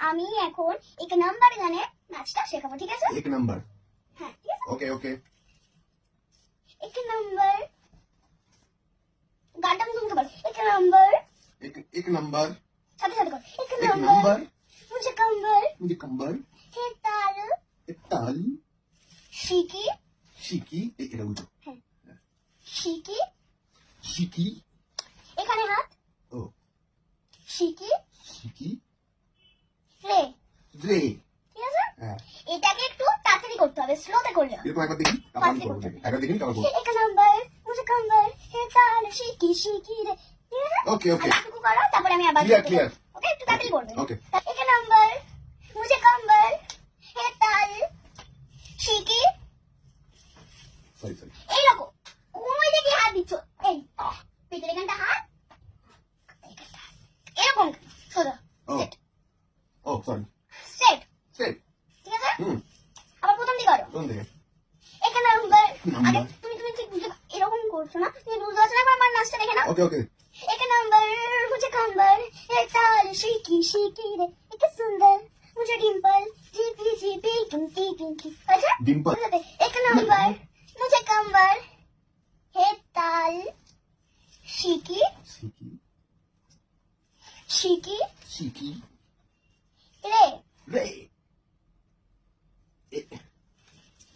আমি এখন এক নাম্বার গানে নাচটা শেখাবো, ঠিক আছে? एक नंबर। হ্যাঁ, ঠিক আছে। Okay okay. এক নাম্বার গানটা আমি শুনতে পারি। এক নাম্বার एक नंबर। সাথে সাথে কর। এক एक নাম্বার नंबर। মুঝে কম্বল मुझे कंबर। হে তাল एक ताल। শিকি शिकी এটা বুঝো। হ্যাঁ শিকি शिकी। এখানে হাত ও শিকি शिकी। রে, রে। ঠিক আছে? হ্যাঁ এটাকে একটু তাড়াতাড়ি করতে হবে, স্লোতে করলে হবে। এরকম একবার দেখি তারপর আমি করবো। একবার দেখি তারপর করবো। এক নাম্বার মুঝে কম্বল হে তাল শিকি শিকি রে, ঠিক আছে? ওকে ওকে। এতটুকু করো, তারপরে আমি আবার Clear, clear. ওকে, একটু তাড়াতাড়ি করবে। Okay. এক নাম্বার মুঝে কম্বল হে তাল শিকি, সরি সরি। এইরকম কোন দিকে হাত দিচ্ছ, এই পেটের এখানটা হাত, এরকম সোজা ও ও সরি। Straight, straight. ঠিক আছে? হুম আবার প্রথম দিকে করো। কোন দিকে? এক নাম্বার নাম্বার। আগে তুমি তুমি ঠিক বুঝে এরকম করছো না, তুমি বুঝতে পারছো না, একবার আমার নাচটা দেখে নাও। ওকে ওকে। এক নাম্বার মুঝে কম্বল হে তাল শিকি শিকি রে, এক সুন্দর মুঝে ডিম্পল জিপি জিপি পিंकी पिंकी। আচ্ছা ডিম্পল। এক নাম্বার মুঝে কম্বল হে তাল শিকি শিকি। শিকি শিকি। রে। রে।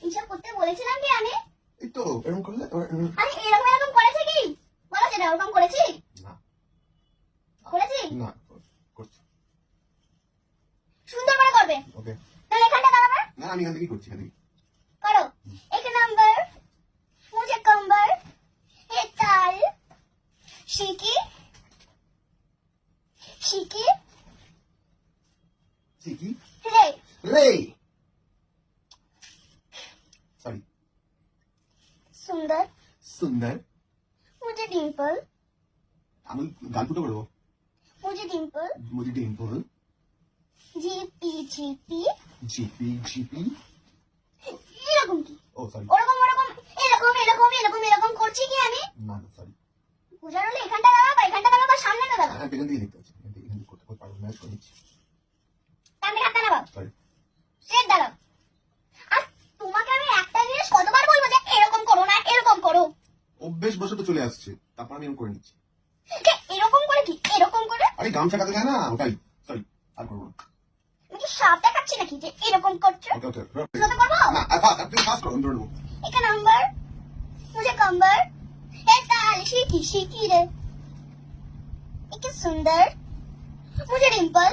এইসব করতে বলেছিলাম কি আমি? এই তো এরকম করলে আরে এরকম এরকম করেছে কি বলো, সেটা ওরকম করেছি? না করেছি? না করছি। সুন্দর করে করবে, ওকে। তাহলে এখানটা দাঁড়াবে, না আমি এখান থেকেই করছি এখান থেকে। করো। এক নাম্বার মুঝে কম্বল হে তাল শিকি শিকি শিকি। রে। রে। সরি। সুন্দর সুন্দর। মুঝে ডিম্পল আমি গান ফুটো করবো। মুঝে ডিম্পল মুঝে Dimple GP GP, GP GP. এরকম কি ও সরি। ওরকম ওরকম এরকম এরকম এরকম এরকম করছি কি আমি? না না সরি। বুঝার হলে এখানটা দাঁড়াবা, এখানটা দাঁড়াবা, সামনেটা দাঁড়াবা, হ্যাঁ পেছন দিকে দেখতে পাচ্ছি। এখান থেকে করতে পারবো না, করে নিচ্ছি। সামনে হাত দাঁড়াবা, সরি। স্ট্রেট দাঁড়াও। আর তোমাকে আমি একটা জিনিস কতবার বলবো যে এরকম করো না, এরকম করো। অভ্যেস বসে তো চলে আসছে, তারপর আমি এরকম করে নিচ্ছি। এরকম করে কি এরকম করে? আরে গামছা কাটে যায় না ওটাই। সরি আর করবো না। আমি কি সাপ দেখাচ্ছি নাকি যে এরকম করছো? ওকে ওকে। স্লোতে করবো। না আপনি ফাস্ট করুন ধরে নেবো। এক নাম্বার মুঝে কম্বল হে তাল শিকি শিকি রে, এক সুন্দর মুঝে ডিম্পল